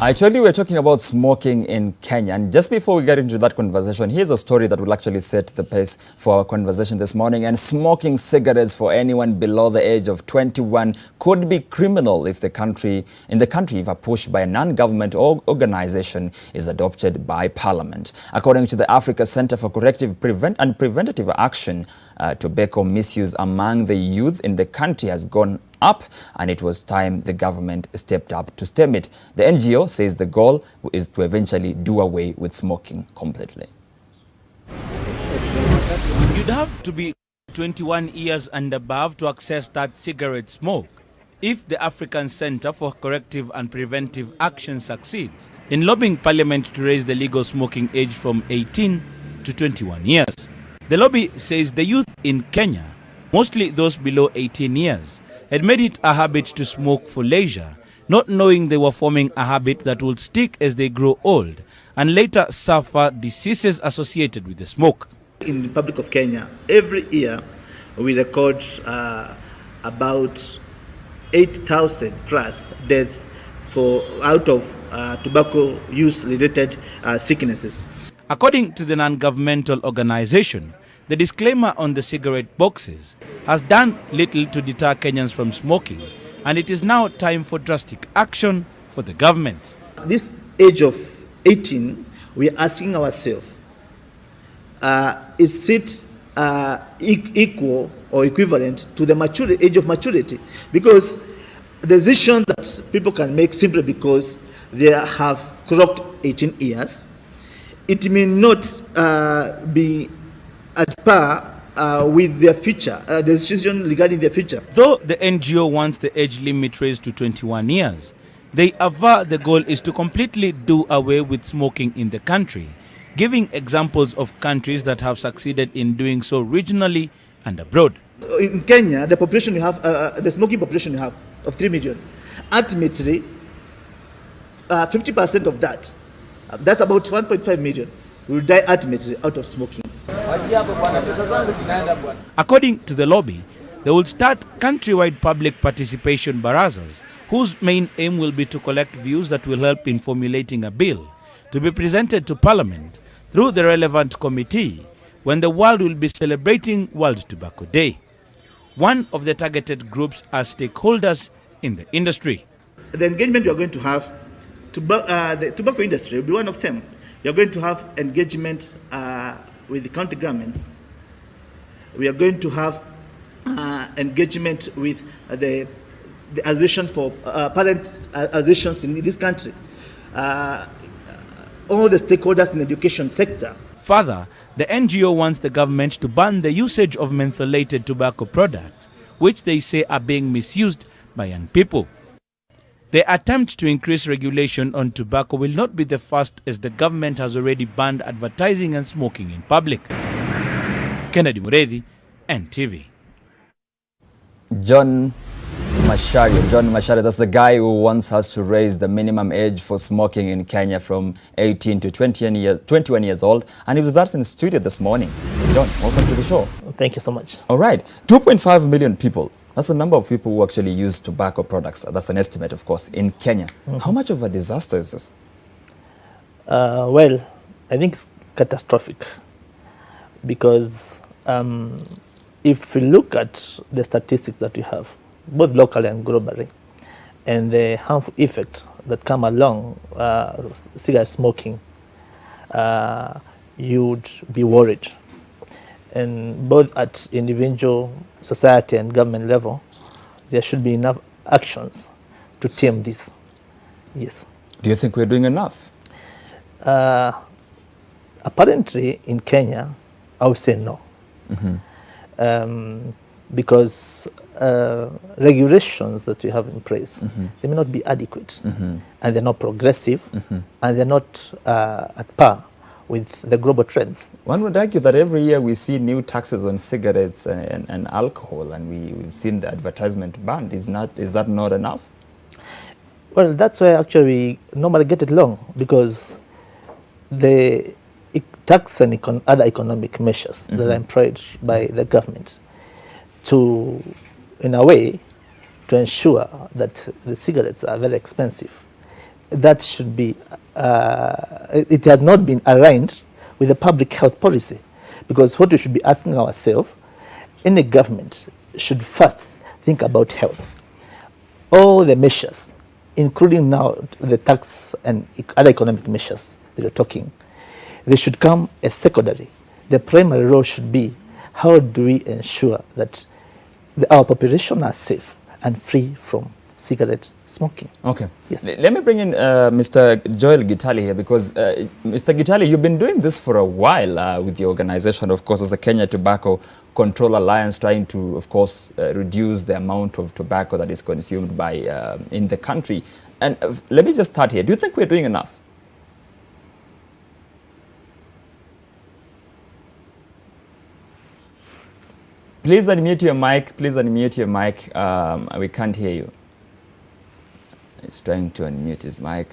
I told you we're talking about smoking in Kenya, and just before we get into that conversation, here's a story that will actually set the pace for our conversation this morning. And smoking cigarettes for anyone below the age of 21 could be criminal if in the country if a push by a non-government organization is adopted by Parliament. According to the Africa Center for Corrective and Preventative Action, tobacco misuse among the youth in the country has gone up, and it was time the government stepped up to stem it. The NGO says the goal is to eventually do away with smoking completely. You'd have to be 21 years and above to access that cigarette smoke if the African Center for Corrective and Preventive Action succeeds in lobbying Parliament to raise the legal smoking age from 18 to 21 years. The lobby says the youth in Kenya, mostly those below 18 years, had made it a habit to smoke for leisure, not knowing they were forming a habit that would stick as they grow old and later suffer diseases associated with the smoke. In the Republic of Kenya, every year we record about 8,000 plus deaths out of tobacco use-related sicknesses. According to the non-governmental organization, the disclaimer on the cigarette boxes has done little to deter Kenyans from smoking, and it is now time for drastic action for the government. This age of 18, we are asking ourselves, is it equal or equivalent to the age of maturity? Because the decision that people can make simply because they have clocked 18 years, it may not be at par with their future, the decision regarding their future. Though the NGO wants the age limit raised to 21 years, they aver the goal is to completely do away with smoking in the country, giving examples of countries that have succeeded in doing so regionally and abroad. In Kenya, the population you have, the smoking population you have of 3 million, ultimately 50% of that, that's about 1.5 million, will die ultimately out of smoking. According to the lobby, they will start countrywide public participation barazas, whose main aim will be to collect views that will help in formulating a bill to be presented to Parliament through the relevant committee when the world will be celebrating World Tobacco Day. One of the targeted groups are stakeholders in the industry. The engagement we are going to have, the tobacco industry will be one of them. We are going to have engagement with the county governments. We are going to have engagement with the association for parent associations in this country, all the stakeholders in the education sector. Further, the NGO wants the government to ban the usage of mentholated tobacco products, which they say are being misused by young people. The attempt to increase regulation on tobacco will not be the first, as the government has already banned advertising and smoking in public. Kennedy Muredi, NTV. John Macharia, that's the guy who wants us to raise the minimum age for smoking in Kenya from 18 to 21 years old. And he was there in the studio this morning. John, welcome to the show. Thank you so much. All right, 2.5 million people. That's the number of people who actually use tobacco products. That's an estimate, of course, in Kenya. How much of a disaster is this? Well, I think it's catastrophic because if you look at the statistics that we have, both locally and globally, and the harmful effects that come along cigarette smoking, you'd be worried. And both at individual, society and government level, there should be enough actions to tame this. Yes. Do you think we're doing enough? Apparently in Kenya, I would say no. Because regulations that we have in place, they may not be adequate, and they're not progressive, and they're not at par with the global trends. One would argue that every year we see new taxes on cigarettes and alcohol, and we've seen the advertisement banned. Is that not enough? Well, that's why actually we normally get it long, because the tax and other economic measures that are employed by the government to, in a way, to to ensure that the cigarettes are very expensive, that should be, it has not been aligned with the public health policy. Because what we should be asking ourselves, any government should first think about health. All the measures, including now the tax and other economic measures that you're talking, they should come as secondary. The primary role should be, how do we ensure that our population are safe and free from cigarette smoking? Okay. Yes. Let me bring in Mr. Joel Gitali here, because Mr. Gitali, you've been doing this for a while with the organization, of course, as the Kenya Tobacco Control Alliance, trying to, of course, reduce the amount of tobacco that is consumed by in the country. And let me just start here. Do you think we're doing enough? Please unmute your mic. Please unmute your mic. We can't hear you. He's trying to unmute his mic,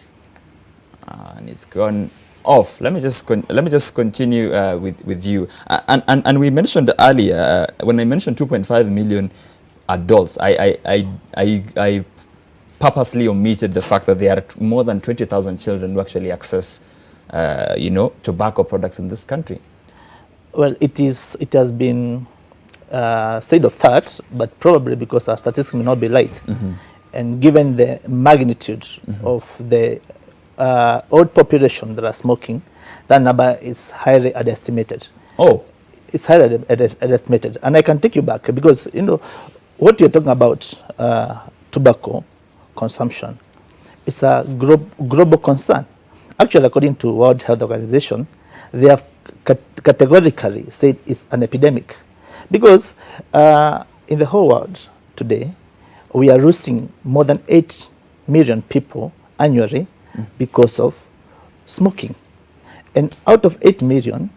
and it's gone off. Let me just continue with you. And we mentioned earlier, when I mentioned 2.5 million adults, I purposely omitted the fact that there are more than 20,000 children who actually access, tobacco products in this country. Well, it has been said of that, but probably because our statistics may not be right. Mm-hmm. And given the magnitude of the old population that are smoking, that number is highly underestimated. Oh. It's highly underestimated. And I can take you back, because, what you're talking about, tobacco consumption, is a global concern. Actually, according to World Health Organization, they have categorically said it's an epidemic. Because in the whole world today, we are losing more than 8 million people annually because of smoking. And out of 8 million,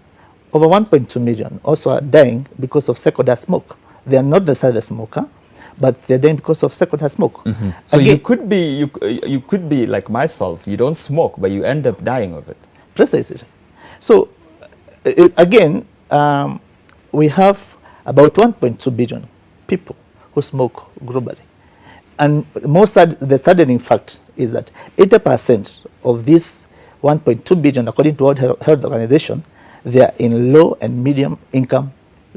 over 1.2 million also are dying because of secondary smoke. They are not necessarily a smoker, but they're dying because of secondary smoke. Mm-hmm. So again, you could be like myself. You don't smoke, but you end up dying of it. Precisely. So again, we have about 1.2 billion people who smoke globally. And the saddening fact is that 80% of these 1.2 billion, according to World Health Organization, they are in low and medium income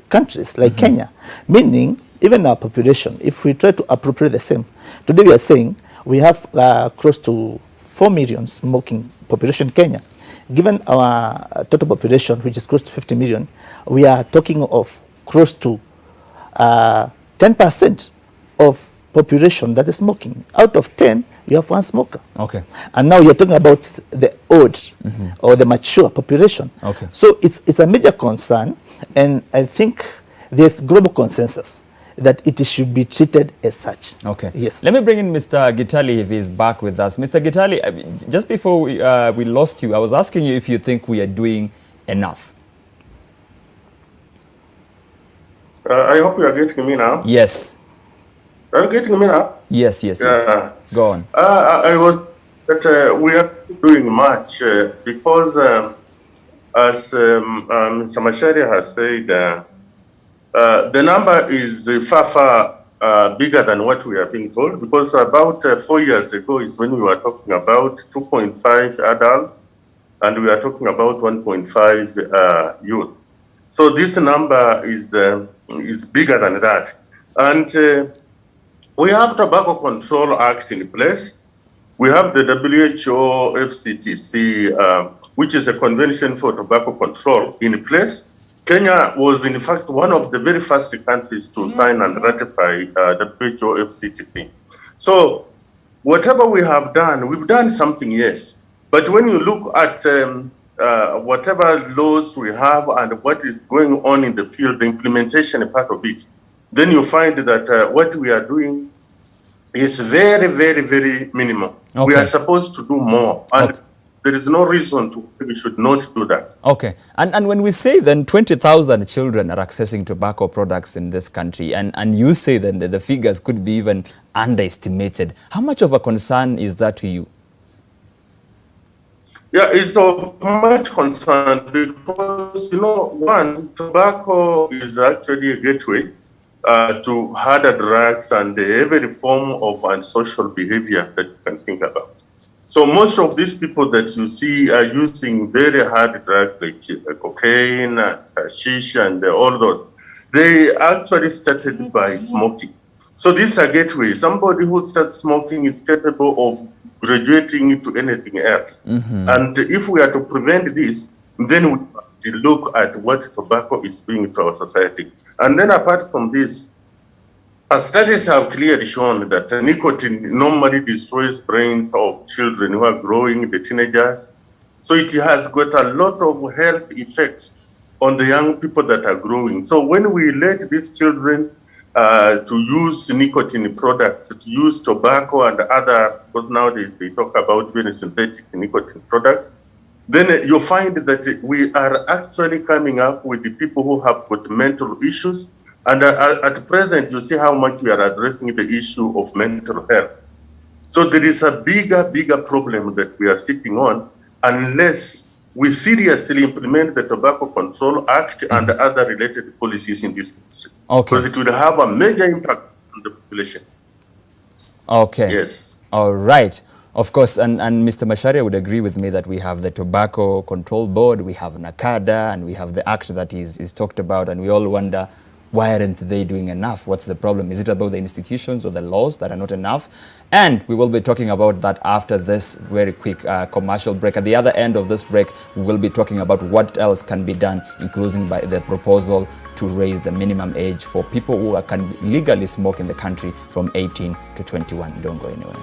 countries like Kenya. Meaning, even our population, if we try to appropriate the same, today we are saying we have close to 4 million smoking population in Kenya. Given our total population, which is close to 50 million, we are talking of close to 10% of population that is smoking. Out of 10, you have one smoker. Okay. And now you're talking about the old or the mature population. Okay. So it's a major concern, and I think there's global consensus that it should be treated as such. Okay. Yes. Let me bring in Mr. Gitali if he's back with us. Mr. Gitali, just before we lost you, I was asking you if you think we are doing enough. I hope you are getting me now. Yes. Are you getting me now? Yes. Go on. I was that we are doing much because, as Mr. Macharia has said, the number is far bigger than what we are being told, because about 4 years ago is when we were talking about 2.5 adults and we are talking about 1.5 youth. So this number is bigger than that. And we have Tobacco Control Act in place. We have the WHO FCTC, which is a convention for tobacco control, in place. Kenya was, in fact, one of the very first countries to sign and ratify WHO FCTC. So whatever we have done, we've done something, yes. But when you look at whatever laws we have and what is going on in the field, the implementation part of it, then you find that what we are doing is very, very, very minimal. Okay. We are supposed to do more. And there is no reason to we should not do that. Okay. And when we say then 20,000 children are accessing tobacco products in this country, and you say then that the figures could be even underestimated, how much of a concern is that to you? Yeah, it's of much concern because, one, tobacco is actually a gateway to harder drugs and every form of unsocial behavior that you can think about. So most of these people that you see are using very hard drugs like cocaine, hashish, and all those. They actually started by smoking. So this is a gateway. Somebody who starts smoking is capable of graduating into anything else. And if we are to prevent this, then we must look at what tobacco is doing to our society. And then apart from this, studies have clearly shown that nicotine normally destroys brains of children who are growing, the teenagers. So it has got a lot of health effects on the young people that are growing. So when we let these children to use nicotine products, to use tobacco and other, because nowadays they talk about very synthetic nicotine products, then you find that we are actually coming up with the people who have got mental issues. And at present, you see how much we are addressing the issue of mental health. So there is a bigger problem that we are sitting on unless we seriously implement the Tobacco Control Act and other related policies in this country. Okay. Because it will have a major impact on the population. Okay. Yes. All right. Of course, and Mr. Macharia would agree with me that we have the Tobacco Control Board, we have NACADA, and we have the act that is talked about, and we all wonder, why aren't they doing enough? What's the problem? Is it about the institutions or the laws that are not enough? And we will be talking about that after this very quick commercial break. At the other end of this break, we will be talking about what else can be done, including by the proposal to raise the minimum age for people who can legally smoke in the country from 18 to 21. Don't go anywhere.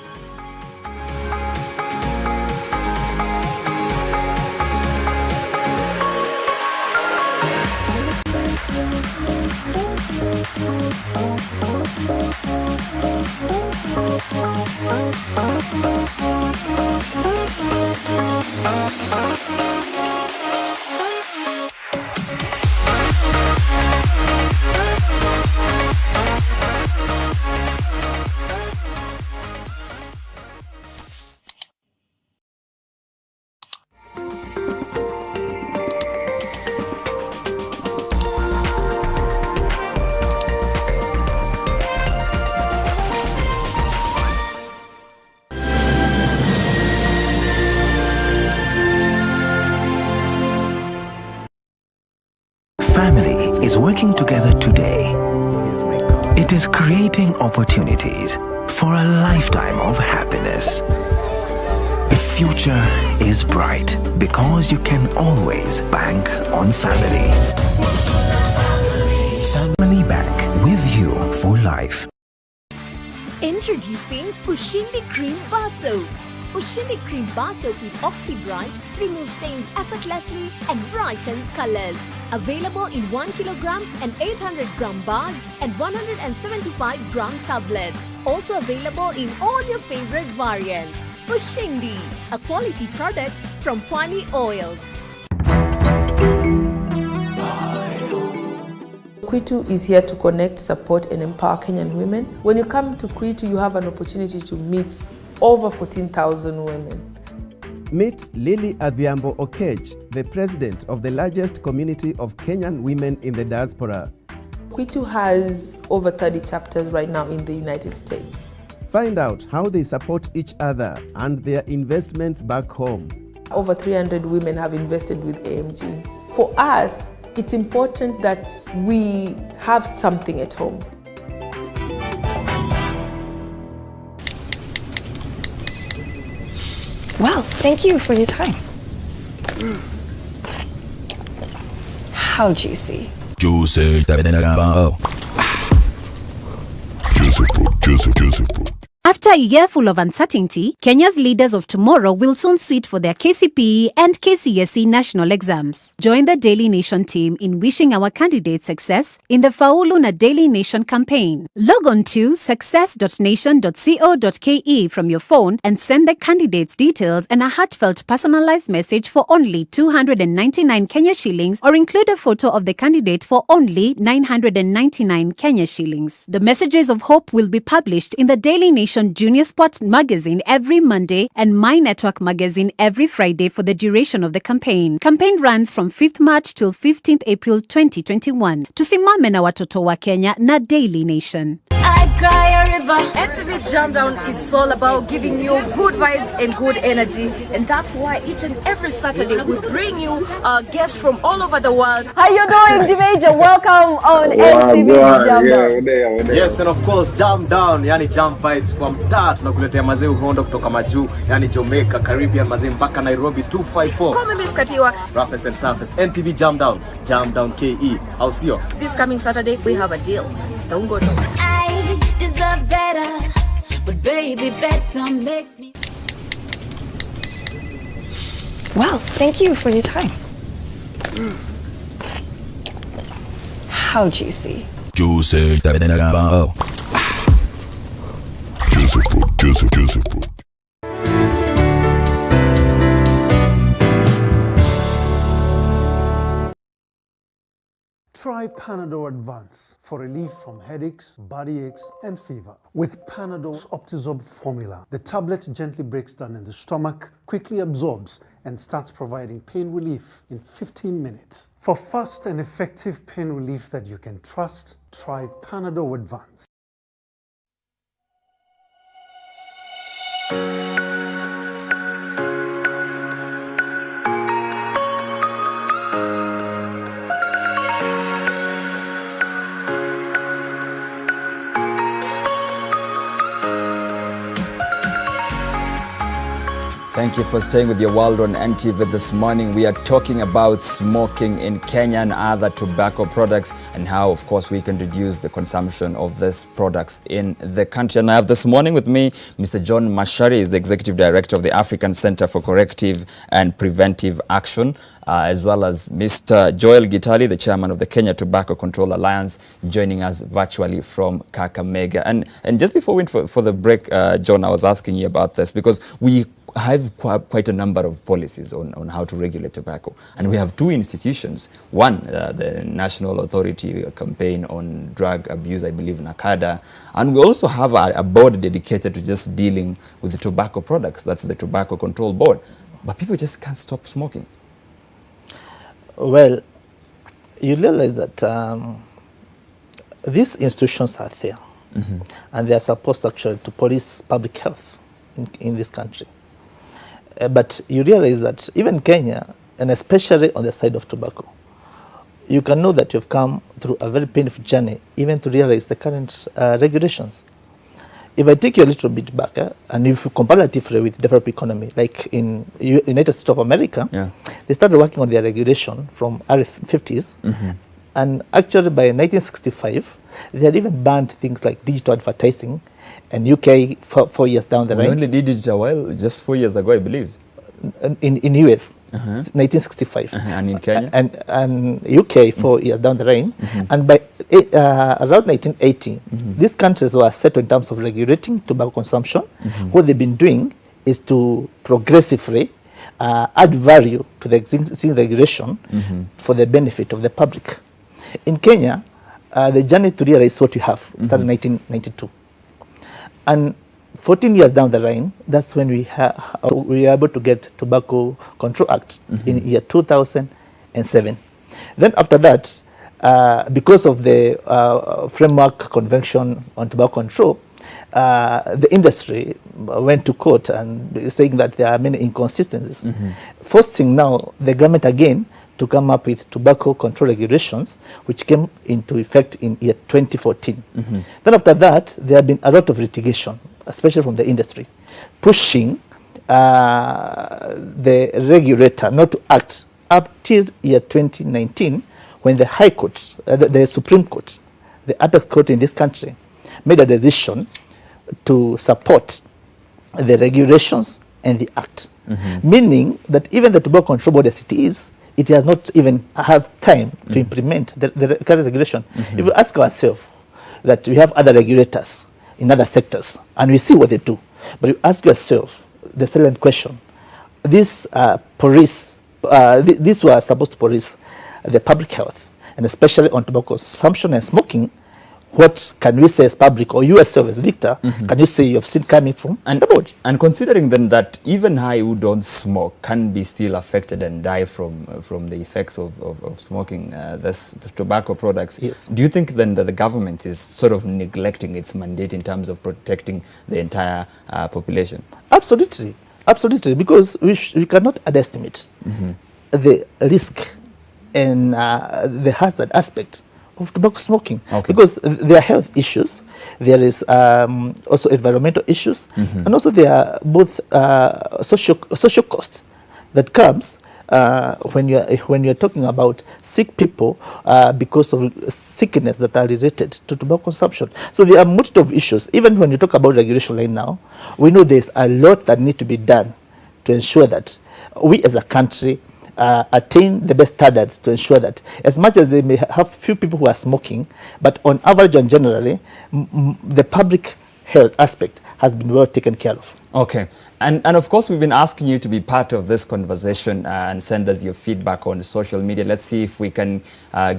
Family is working together today. It is creating opportunities for a lifetime of happiness. The future is bright because you can always bank on family. Family Bank, with you for life. Introducing Ushindi Cream Bar Soap. Ushindi Cream Bar Soap with Oxy Bright removes stains effortlessly and brightens colors. Available in 1 kilogram and 800 gram bars and 175 gram tablets. Also available in all your favorite variants. Ushindi, a quality product from Pwani Oils. Kwitu is here to connect, support and empower Kenyan women. When you come to Kwitu, you have an opportunity to meet over 14,000 women. Meet Lily Adhiambo Okech, the president of the largest community of Kenyan women in the diaspora. Kwitu has over 30 chapters right now in the United States. Find out how they support each other and their investments back home. Over 300 women have invested with AMG. For us, it's important that we have something at home. Wow, thank you for your time. How juicy. Juicy. After a year full of uncertainty, Kenya's leaders of tomorrow will soon sit for their KCPE and KCSE national exams. Join the Daily Nation team in wishing our candidates success in the Faulu na Daily Nation campaign. Log on to success.nation.co.ke from your phone and send the candidates details and a heartfelt personalized message for only 299 Kenya shillings, or include a photo of the candidate for only 999 Kenya shillings. The messages of hope will be published in the Daily Nation on Junior Sport Magazine every Monday and My Network Magazine every Friday for the duration of the campaign. Campaign runs from 5th March till 15th April 2021. Tusimame na watoto wa Kenya na Daily Nation. NTV Jam Down is all about giving you good vibes and good energy, and that's why each and every Saturday we bring you guests from all over the world. How you doing, Dimeja? Welcome on NTV Jam Down. Yes, and of course Jam Down, yani Jam Vibes kwa mtaa, tunakuletea mazee uhondo kutoka majuu, yani Jamaica, Caribbean, mazee mpaka Nairobi 254. Kama Miss Katiwa, Roughest and toughest, NTV Jam Down, Jam Down KE, au sio? This coming Saturday we have a deal. Don't go nowhere. I deserve better, but baby better makes me. Wow, thank you for your time. How juicy. Juicy. Juicy fruit. Try Panadol Advance for relief from headaches, body aches, and fever. With Panadol's Optizorb formula, the tablet gently breaks down in the stomach, quickly absorbs, and starts providing pain relief in 15 minutes. For fast and effective pain relief that you can trust, try Panadol Advance. Thank you for staying with your world on NTV this morning. We are talking about smoking in Kenya and other tobacco products and how, of course, we can reduce the consumption of these products in the country. And I have this morning with me Mr. John Mashari, is the Executive Director of the African Center for Corrective and Preventive Action, as well as Mr. Joel Gitali, the Chairman of the Kenya Tobacco Control Alliance, joining us virtually from Kakamega. And just before we went for the break, John, I was asking you about this because we have quite a number of policies on how to regulate tobacco. And we have two institutions. One, the National Authority Campaign on Drug Abuse, I believe, NACADA. And we also have a board dedicated to just dealing with the tobacco products. That's the Tobacco Control Board. But people just can't stop smoking. Well, you realize that these institutions are there. Mm-hmm. And they are supposed actually to police public health in this country. But you realize that even Kenya, and especially on the side of tobacco, you can know that you've come through a very painful journey even to realize the current regulations. If I take you a little bit back, and if you comparatively with developed economy, like in United States of America, they started working on their regulation from early 50s, mm-hmm. and actually by 1965, they had even banned things like digital advertising. And UK 4 years down the line. We only did it a while, just 4 years ago, I believe. In US, 1965. And in Kenya? And UK 4 years down the line. Mm-hmm. And by around 1980, mm-hmm. these countries were set in terms of regulating tobacco consumption. Mm-hmm. What they've been doing is to progressively add value to the existing regulation, mm-hmm. for the benefit of the public. In Kenya, the journey to realize what you have started in 1992. And 14 years down the line, that's when we were able to get Tobacco Control Act, mm-hmm. in year 2007. Then after that, because of the Framework Convention on Tobacco Control, the industry went to court and saying that there are many inconsistencies, mm-hmm. forcing now the government again to come up with tobacco control regulations, which came into effect in year 2014. Mm-hmm. Then after that, there have been a lot of litigation, especially from the industry, pushing the regulator not to act up till year 2019, when the High Court, the Supreme Court, the apex court in this country, made a decision to support the regulations and the act. Mm-hmm. Meaning that even the Tobacco Control Board as it is, it has not even have time to mm-hmm. implement the current regulation. Mm-hmm. If we ask ourselves that we have other regulators in other sectors and we see what they do, but you ask yourself the silent question: these these were supposed to police the public health, and especially on tobacco consumption and smoking. what can we say as public, or you yourself as Victor, can you say you've seen coming from the board? And considering then that even I who don't smoke can be still affected and die from the effects of smoking the tobacco products, yes. Do you think then that the government is sort of neglecting its mandate in terms of protecting the entire population? Absolutely, absolutely, because we cannot underestimate the risk and the hazard aspect of tobacco smoking, because there are health issues, there is also environmental issues, and also there are both social costs that comes when you're talking about sick people because of sickness that are related to tobacco consumption. So there are multitude of issues. Even when you talk about regulation right now, we know there's a lot that need to be done to ensure that we as a country attain the best standards, to ensure that as much as they may have few people who are smoking, but on average and generally, the public health aspect has been well taken care of. Okay. And of course, we've been asking you to be part of this conversation and send us your feedback on social media. Let's see if we can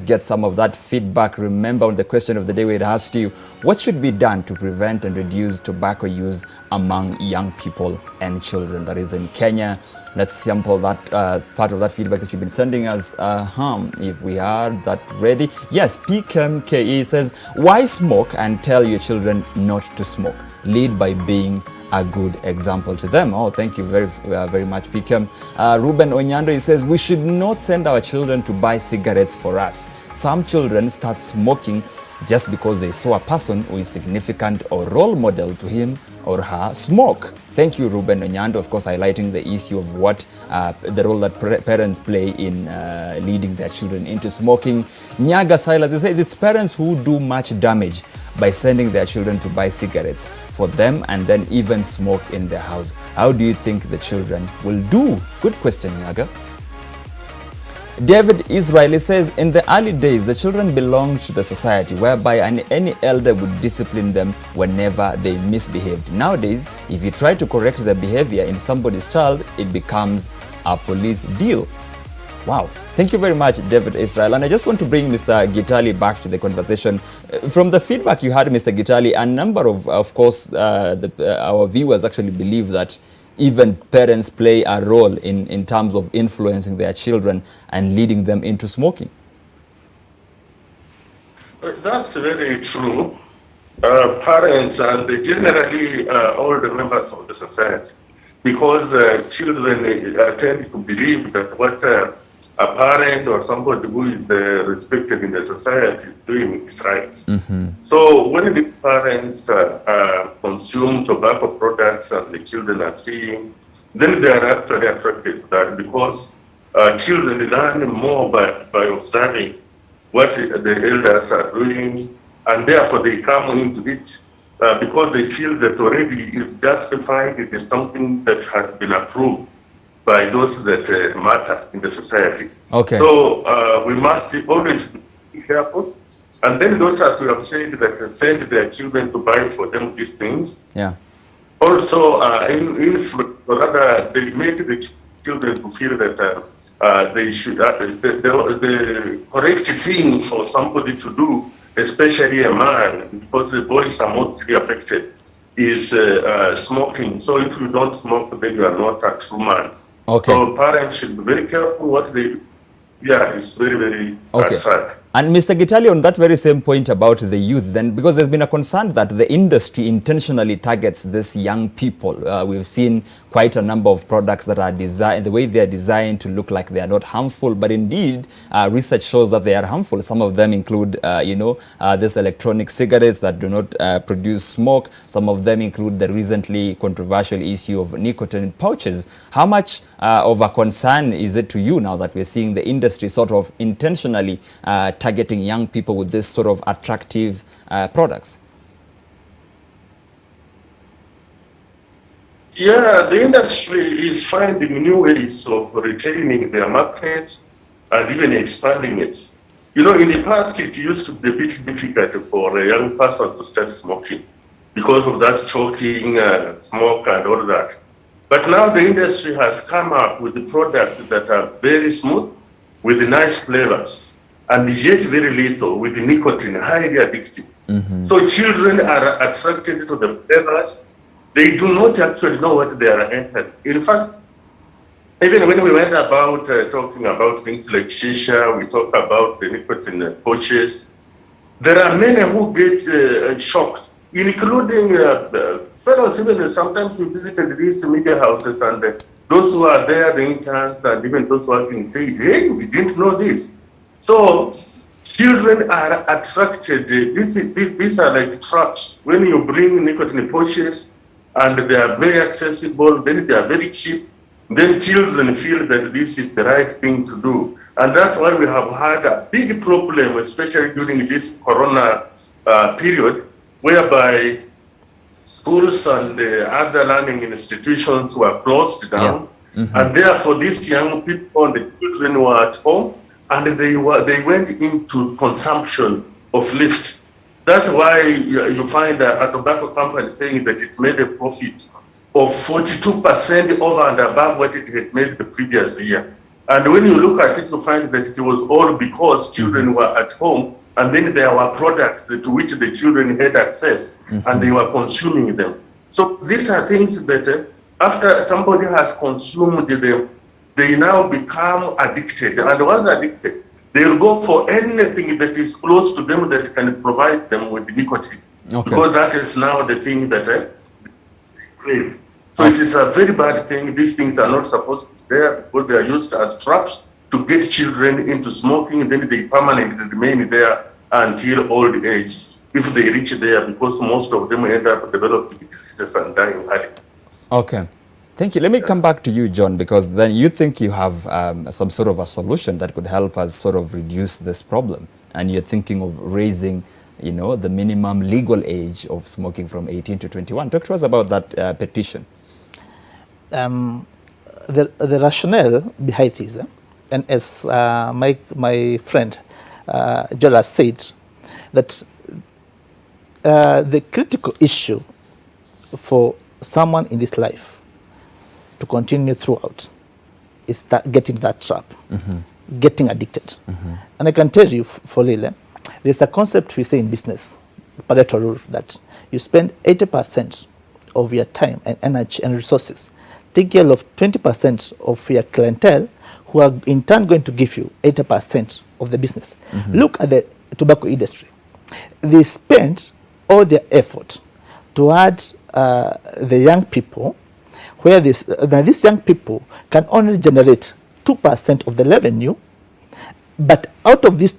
get some of that feedback. Remember, on the question of the day, we had asked you, what should be done to prevent and reduce tobacco use among young people and children? That is in Kenya. Let's sample that part of that feedback that you've been sending us. If we are that ready. Yes, PKMKE says, why smoke and tell your children not to smoke? Lead by being a good example to them. Oh, thank you very much, PKM. Ruben Onyando, he says, we should not send our children to buy cigarettes for us. Some children start smoking just because they saw a person who is significant or role model to him or her smoke. Thank you, Ruben Onyando, of course, highlighting the issue of what the role that parents play in leading their children into smoking. Nyaga Silas, he says, it's parents who do much damage by sending their children to buy cigarettes for them and then even smoke in their house. How do you think the children will do? Good question, Nyaga. David Israeli says, in the early days, the children belonged to the society whereby any elder would discipline them whenever they misbehaved. Nowadays, if you try to correct the behavior in somebody's child, it becomes a police deal. Wow. Thank you very much, David Israel. And I just want to bring Mr. Gitali back to the conversation. From the feedback you had, Mr. Gitali, a number of course, our viewers actually believe that even parents play a role in terms of influencing their children and leading them into smoking. That's very true. Parents and generally all the members of the society, because children tend to believe that what a parent or somebody who is respected in the society is doing is right. So when the parents consume tobacco products and the children are seeing, then they are actually attracted to that, because children learn more by observing what the elders are doing, and therefore they come into it because they feel that already is justified, it is something that has been approved by those that matter in the society. Okay. So we must always be careful. And then those, as we have said, that send their children to buy for them these things. Yeah. Also, rather, they make the children to feel that they should, the correct thing for somebody to do, especially a man, because the boys are mostly affected, is smoking. So if you don't smoke, then you are not a true man. Okay. So parents should be very careful what they do. Yeah, it's very, very sad. And Mr. Gitali, on that very same point about the youth, then, because there's been a concern that the industry intentionally targets these young people. We've seen quite a number of products that are designed, the way they are designed to look like they are not harmful, but indeed, research shows that they are harmful. Some of them include, these electronic cigarettes that do not produce smoke. Some of them include the recently controversial issue of nicotine pouches. How much of a concern is it to you now that we're seeing the industry sort of intentionally targeting young people with this sort of attractive products? Yeah, the industry is finding new ways of retaining their market and even expanding it. You know, in the past, it used to be a bit difficult for a young person to start smoking because of that choking, smoke and all that. But now the industry has come up with the products that are very smooth, with nice flavors, and yet very little, with the nicotine, highly addictive. So children are attracted to the flavors. They do not actually know what they are entering. In fact, even when we went about talking about things like shisha, we talk about the nicotine pouches. There are many who get shocks, including fellows. Even sometimes we visited these media houses, and those who are there, the interns, and even those working, say, "Hey, we didn't know this." So children are attracted. These are like traps. When you bring nicotine pouches, and they are very accessible, then they are very cheap. Then children feel that this is the right thing to do. And that's why we have had a big problem, especially during this corona period, whereby schools and other learning institutions were closed down. And therefore these young people and the children were at home, and they went into consumption of Lyft. That's why you find a tobacco company saying that it made a profit of 42% over and above what it had made the previous year. And when you look at it, you find that it was all because children were at home, and then there were products to which the children had access, and they were consuming them. So these are things that after somebody has consumed them, they now become addicted. And once addicted, they'll go for anything that is close to them that can provide them with nicotine. Because that is now the thing that they crave. So it is a very bad thing. These things are not supposed to be there because they are used as traps to get children into smoking, and then they permanently remain there until old age, if they reach there, because most of them end up developing diseases and dying early. Okay. Thank you. Let me come back to you, John, because then you think you have some sort of a solution that could help us sort of reduce this problem. And you're thinking of raising, you know, the minimum legal age of smoking from 18 to 21. Talk to us about that petition. The rationale behind this, and as my friend Jola said, that the critical issue for someone in this life to continue throughout is that getting that trap, getting addicted. And I can tell you, for Lile, there's a concept we say in business, Pareto rule, that you spend 80% of your time and energy and resources, take care of 20% of your clientele, who are in turn going to give you 80% of the business. Look at the tobacco industry. They spend all their effort to add the young people, where these young people can only generate 2% of the revenue, but out of these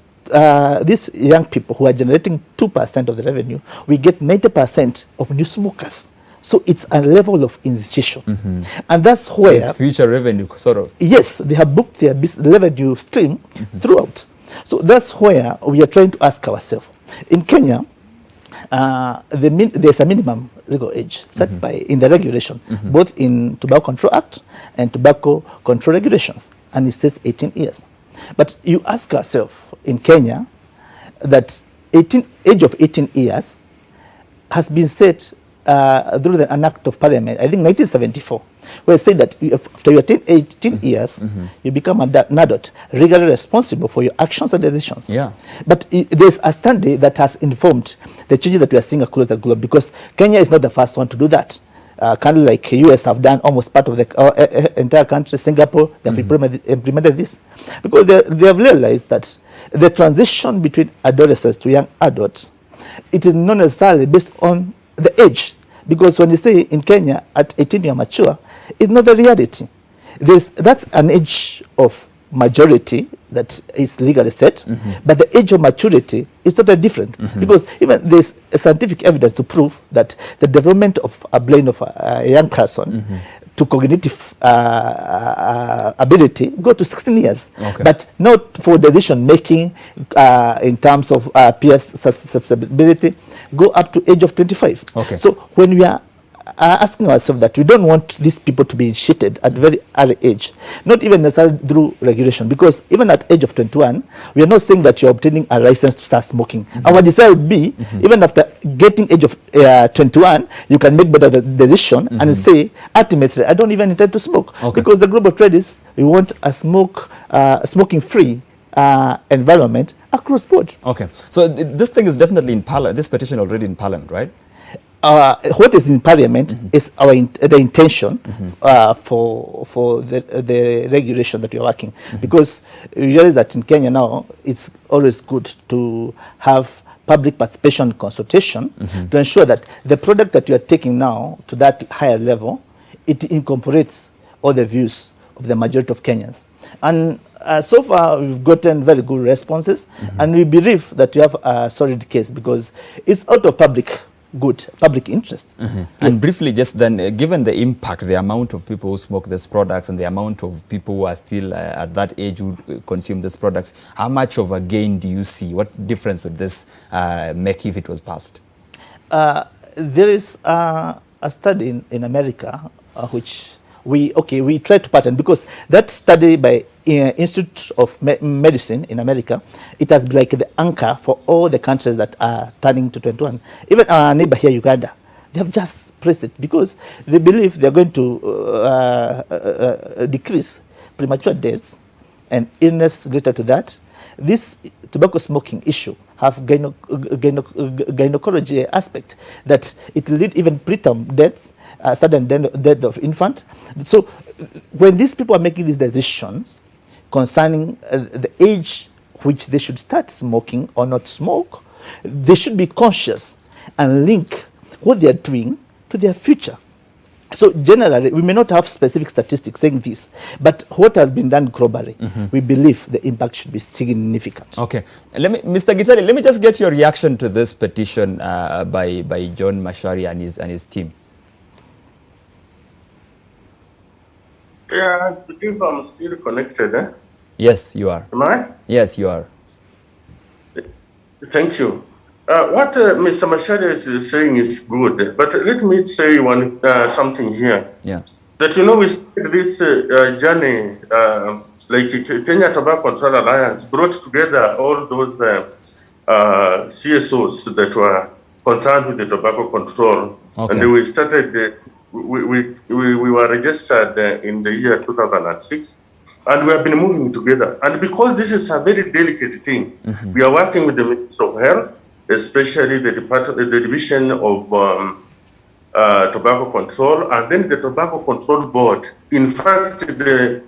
young people who are generating 2% of the revenue, we get 90% of new smokers. So it's a level of initiation. And that's where... It's future revenue, sort of. Yes, they have booked their revenue stream throughout. So that's where we are trying to ask ourselves. In Kenya, there's a minimum legal age set by in the regulation, both in Tobacco Control Act and Tobacco Control Regulations, and it says 18 years. But you ask yourself, in Kenya, that age of 18 years has been set through an act of parliament, I think 1974, where it said that after you attain 18 years, you become an adult, legally responsible for your actions and decisions. But there's a study that has informed the changes that we are seeing across the globe, because Kenya is not the first one to do that. Countries like US have done almost part of the entire country. Singapore, they have implemented this, because they have realized that the transition between adolescents to young adults, it is not necessarily based on the age, because when you say in Kenya at 18 you're mature, it's not the reality. That's an age of majority that is legally set, but the age of maturity is totally different, because even there's scientific evidence to prove that the development of a brain of a young person to cognitive ability go to 16 years, but not for decision making in terms of peer susceptibility, go up to age of 25. So when we are asking ourselves that we don't want these people to be cheated at very early age, not even necessarily through regulation, because even at age of 21, we are not saying that you're obtaining a license to start smoking. Our desire would be, even after getting age of 21, you can make better decision and say, ultimately, I don't even intend to smoke, because the global trend is we want a smoking-free environment across board. Okay, so this thing is definitely in Parliament, this petition already in Parliament, right? What is in Parliament is the intention for the regulation that you're working. Because you realize that in Kenya now, it's always good to have public participation consultation to ensure that the product that you are taking now to that higher level, it incorporates all the views of the majority of Kenyans. And so far, we've gotten very good responses, and we believe that we have a solid case because it's out of public good, public interest. Yes. And briefly, just then, given the impact, the amount of people who smoke these products and the amount of people who are still at that age who consume these products, how much of a gain do you see? What difference would this make if it was passed? There is a study in America which we try to pattern, because that study by Institute of Medicine in America, it has been like the anchor for all the countries that are turning to 21. Even our neighbor here, Uganda, they have just pressed it because they believe they're going to decrease premature deaths and illness related to that. This tobacco smoking issue have gynecology aspect that it will lead even preterm death, sudden death of infant. So when these people are making these decisions concerning the age which they should start smoking or not smoke, they should be conscious and link what they are doing to their future. So generally, we may not have specific statistics saying this, but what has been done globally, we believe the impact should be significant. Okay, Mr. Gitali, let me just get your reaction to this petition by John Mashari and his team. Yeah, I believe I'm still connected. Yes, you are. Am I? Yes, you are. Thank you. What Mr. Mashari is saying is good, but let me say something here. Yeah. That, we started this journey, like Kenya Tobacco Control Alliance brought together all those CSOs that were concerned with the tobacco control. Okay. And we started, we were registered in the year 2006. And we have been moving together. And because this is a very delicate thing, we are working with the Ministry of Health, especially the Division of Tobacco Control, and then the Tobacco Control Board. In fact, the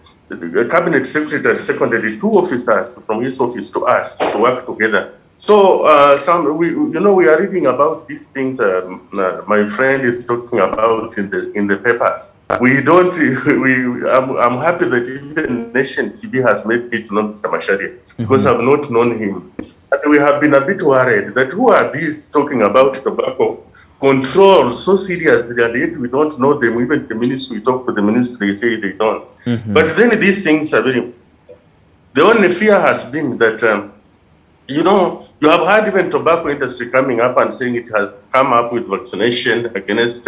Cabinet Secretary seconded 2 officers from his office to us to work together. So we are reading about these things. My friend is talking about in the papers. We don't. I'm happy that even Nation TV has made me to know Mr. Mashari because I've not known him, and we have been a bit worried that who are these talking about tobacco control so seriously, and yet we don't know them. Even the ministry, we talk to the ministry, they say they don't. But then these things are very. The only fear has been that. You have had even tobacco industry coming up and saying it has come up with vaccination against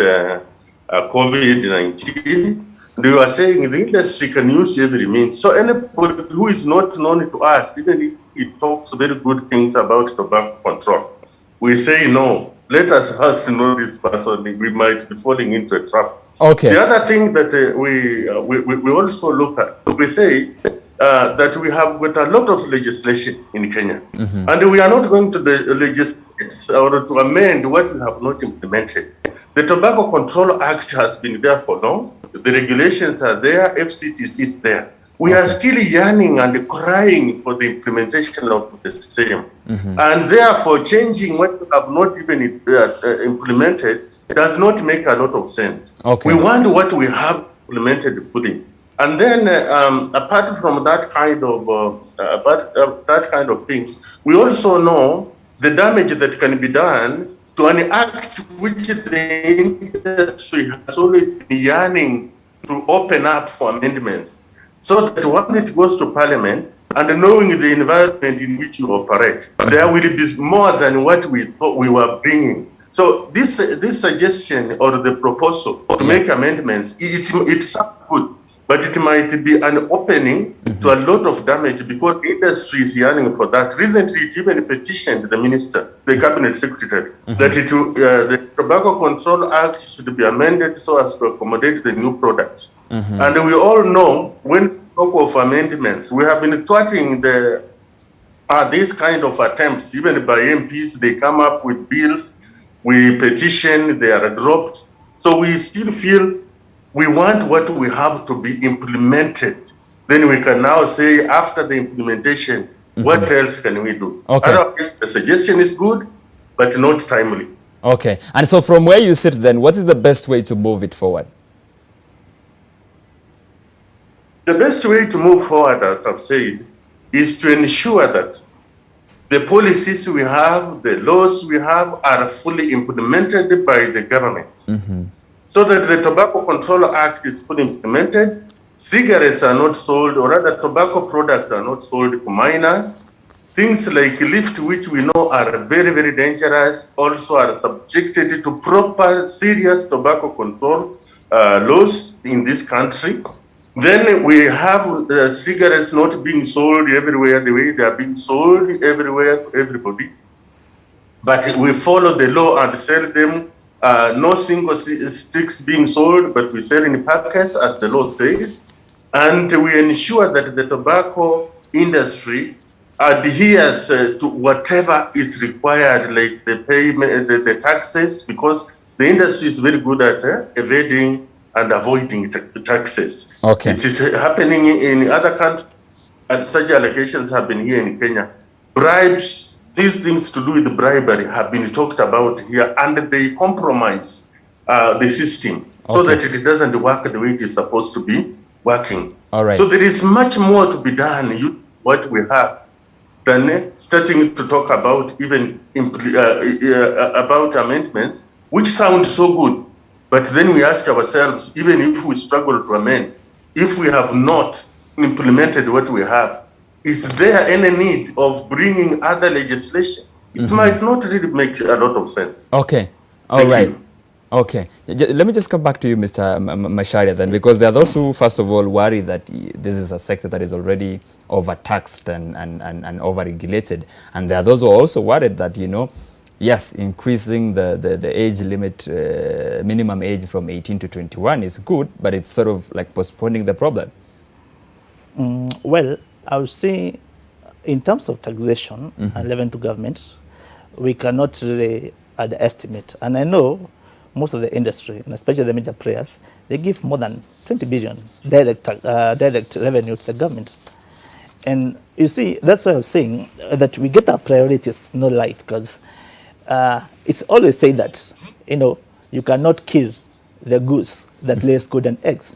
COVID-19. They were saying the industry can use every means. So anybody who is not known to us, even if he talks very good things about tobacco control, we say no. Let us know this person. We might be falling into a trap. Okay. The other thing that we also look at, we say that we have got a lot of legislation in Kenya, and we are not going to legislate or to amend what we have not implemented. The Tobacco Control Act has been there for long. The regulations are there. FCTC is there. We are still yearning and crying for the implementation of the same. And therefore, changing what we have not even implemented does not make a lot of sense. Okay. We want what we have implemented fully. And then, apart from that kind of things, we also know the damage that can be done to an act which the industry has always been yearning to open up for amendments, so that once it goes to Parliament, and knowing the environment in which you operate, there will be more than what we thought we were bringing. So this suggestion or the proposal to make amendments, it's good. But it might be an opening to a lot of damage because the industry is yearning for that. Recently, it even petitioned the minister, the cabinet secretary, that the Tobacco Control Act should be amended so as to accommodate the new products. And we all know when we talk of amendments, we have been thwarting the these kind of attempts, even by MPs, they come up with bills, we petition, they are dropped. So we still feel we want what we have to be implemented. Then we can now say, after the implementation, what else can we do? Okay. Otherwise, the suggestion is good, but not timely. Okay. And so from where you sit then, what is the best way to move it forward? The best way to move forward, as I've said, is to ensure that the policies we have, the laws we have are fully implemented by the government. So that the Tobacco Control Act is fully implemented, cigarettes are not sold, or rather tobacco products are not sold to minors. Things like Lyft, which we know are very, very dangerous, also are subjected to proper, serious tobacco control laws in this country. Then we have cigarettes not being sold everywhere the way they are being sold everywhere to everybody. But we follow the law and sell them. No single sticks being sold, but we sell in packets as the law says. And we ensure that the tobacco industry adheres to whatever is required, like the payment, the taxes, because the industry is very good at evading and avoiding taxes. Okay. It is happening in other countries, and such allegations have been here in Kenya. Bribes, these things to do with bribery have been talked about here, and they compromise the system so that it doesn't work the way it is supposed to be working. All right. So there is much more to be done, what we have, than starting to talk about even about amendments, which sound so good. But then we ask ourselves, even if we struggle to amend, if we have not implemented what we have, is there any need of bringing other legislation? It might not really make a lot of sense. Okay. All right. Okay. Let me just come back to you, Mr. Macharia, then, because there are those who, first of all, worry that this is a sector that is already overtaxed and overregulated. And there are those who are also worried that, you know, yes, increasing the age limit, minimum age from 18 to 21 is good, but it's sort of like postponing the problem. Well, I would say in terms of taxation and levy to government, we cannot really underestimate. And I know most of the industry, and especially the major players, they give more than 20 billion direct revenue to the government. And you see, that's why I'm saying that we get our priorities not right, because it's always said that, you know, you cannot kill the goose that lays golden eggs.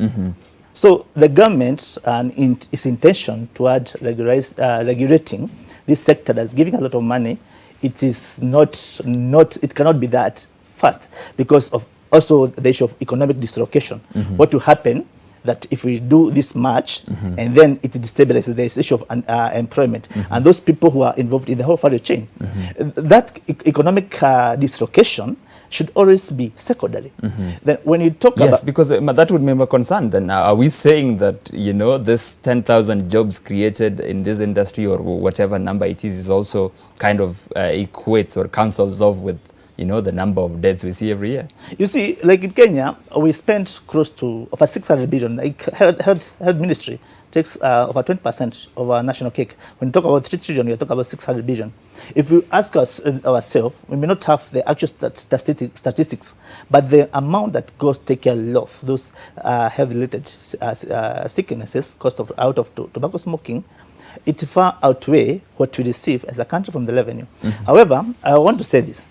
So the government and its intention toward regulating this sector that's giving a lot of money, it is it cannot be that fast, because of also the issue of economic dislocation. What will happen that if we do this much and then it destabilizes the issue of employment and those people who are involved in the whole value chain, that economic dislocation should always be secondary. Then when you talk about... Yes, because that would be my concern. Then are we saying that, you know, this 10,000 jobs created in this industry or whatever number it is also kind of equates or cancels off with, you know, the number of deaths we see every year? You see, like in Kenya, we spent close to over 600 billion. Like health ministry takes over 20% of our national cake. When you talk about 3 trillion, you're talking about 600 billion. If we ask ourselves, we may not have the actual statistics, but the amount that goes to take care of those health-related sicknesses, cost of tobacco smoking, it far outweigh what we receive as a country from the revenue. However, I want to say this.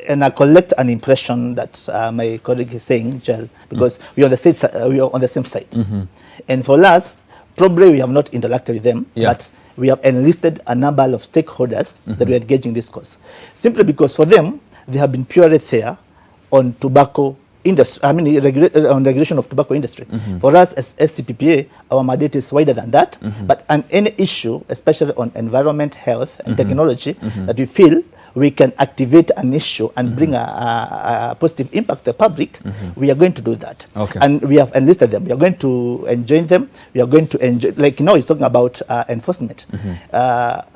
And I collect an impression that my colleague is saying, Jel, because we are on the same side. And for us, probably we have not interacted with them, but we have enlisted a number of stakeholders that we are engaging this cause. Simply because for them, they have been purely there on tobacco industry, I mean, on regulation of tobacco industry. For us as SCPPA, our mandate is wider than that, but on any issue, especially on environment, health, and technology, that we feel we can activate an issue and bring a positive impact to the public, we are going to do that. And we have enlisted them. We are going to enjoin them. We are going to enjoy, like now he's talking about enforcement.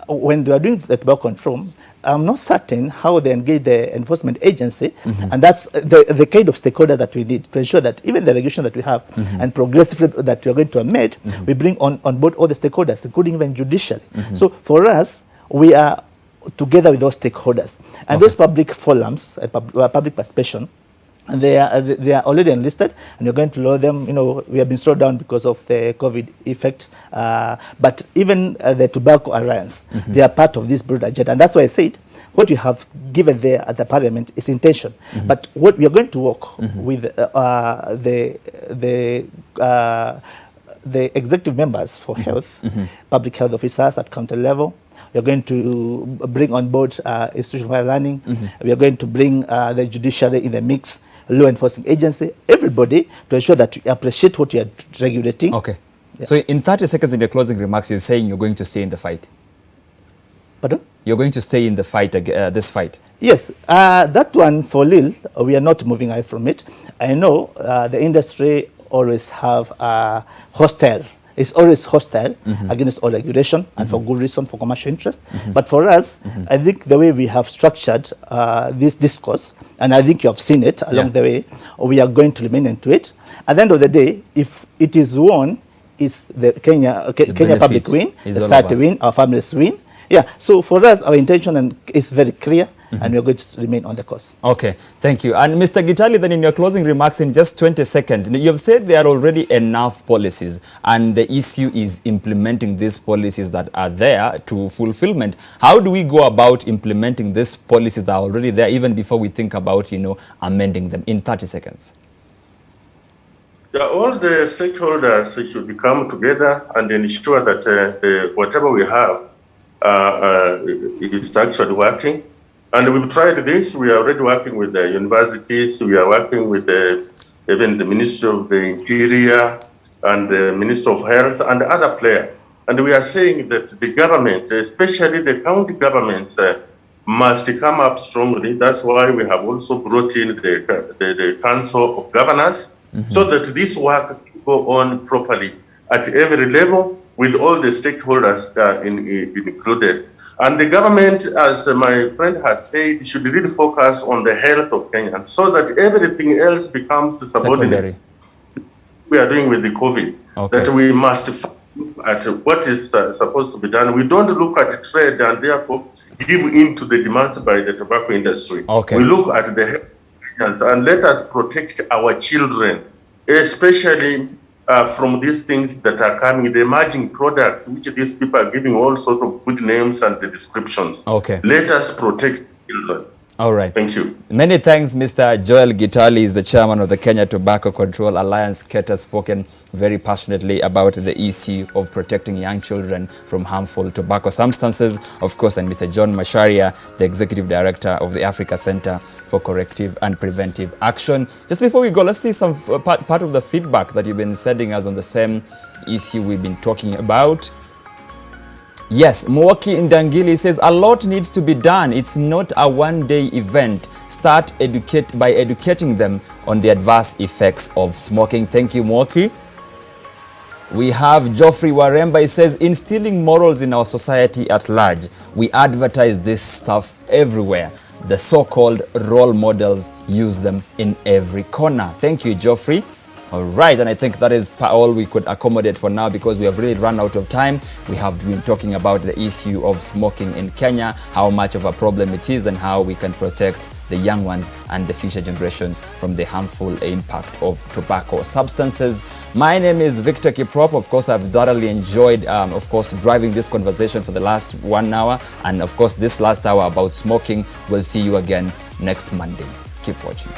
When they are doing the tobacco control, I'm not certain how they engage the enforcement agency, and that's the kind of stakeholder that we need to ensure that even the regulation that we have and progressive that we are going to amend, we bring on board all the stakeholders, including even judiciary. So for us, we are together with those stakeholders, and those public forums, public participation, and they are already enlisted, and we're going to lower them. You know, we have been slowed down because of the COVID effect. But even the Tobacco Alliance, they are part of this broad agenda, and that's why I said what you have given there at the Parliament is intention. But what we are going to work with the executive members for health, public health officers at county level. We are going to bring on board institutional learning. We are going to bring the judiciary in the mix, law enforcement agency, everybody, to ensure that we appreciate what you are regulating. Okay. Yeah. So in 30 seconds in your closing remarks, you're saying you're going to stay in the fight. Pardon? You're going to stay in the fight, this fight. Yes, that one for Lil, we are not moving away from it. I know the industry always have hostile. It's always hostile against all regulation, and for good reason, for commercial interest. But for us, I think the way we have structured this discourse, and I think you have seen it along the way, we are going to remain into it. At the end of the day, if it is won, it's the Kenya public win, the society win, our families win. Yeah, so for us, our intention is very clear, and we're going to remain on the course. Okay, thank you. And Mr. Gitali, then in your closing remarks in just 20 seconds, you've said there are already enough policies, and the issue is implementing these policies that are there to fulfillment. How do we go about implementing these policies that are already there, even before we think about, amending them? In 30 seconds. Yeah, all the stakeholders should come together and ensure that whatever we have is actually working. And we've tried this. We are already working with the universities. We are working with even the Ministry of the Interior and the Ministry of Health and other players. And we are saying that the government, especially the county governments, must come up strongly. That's why we have also brought in the Council of Governors, so that this work can go on properly at every level with all the stakeholders included. And the government, as my friend had said, should really focus on the health of Kenyans so that everything else becomes subordinate. We are doing with the COVID, that we must look at what is supposed to be done. We don't look at trade and therefore give in to the demands by the tobacco industry. We look at the health of Kenyans and let us protect our children, especially from these things that are coming, the emerging products, which these people are giving all sorts of good names and the descriptions. Let us protect children. All right. Thank you. Many thanks, Mr. Joel Gitali is the chairman of the Kenya Tobacco Control Alliance. KETCA spoken very passionately about the issue of protecting young children from harmful tobacco substances, of course, and Mr. John Macharia, the executive director of the Africa Center for Corrective and Preventive Action. Just before we go, let's see some part of the feedback that you've been sending us on the same issue we've been talking about. Yes, Mwoki Ndangili says a lot needs to be done. It's not a one-day event. Start by educating them on the adverse effects of smoking. Thank you, Mwoki. We have Geoffrey Waremba. He says, instilling morals in our society at large. We advertise this stuff everywhere. The so-called role models use them in every corner. Thank you, Geoffrey. All right, and I think that is all we could accommodate for now because we have really run out of time. We have been talking about the issue of smoking in Kenya, how much of a problem it is, and how we can protect the young ones and the future generations from the harmful impact of tobacco substances. My name is Victor Kiprop. Of course, I've thoroughly enjoyed, driving this conversation for the last 1 hour. And of course, this last hour about smoking. We'll see you again next Monday. Keep watching.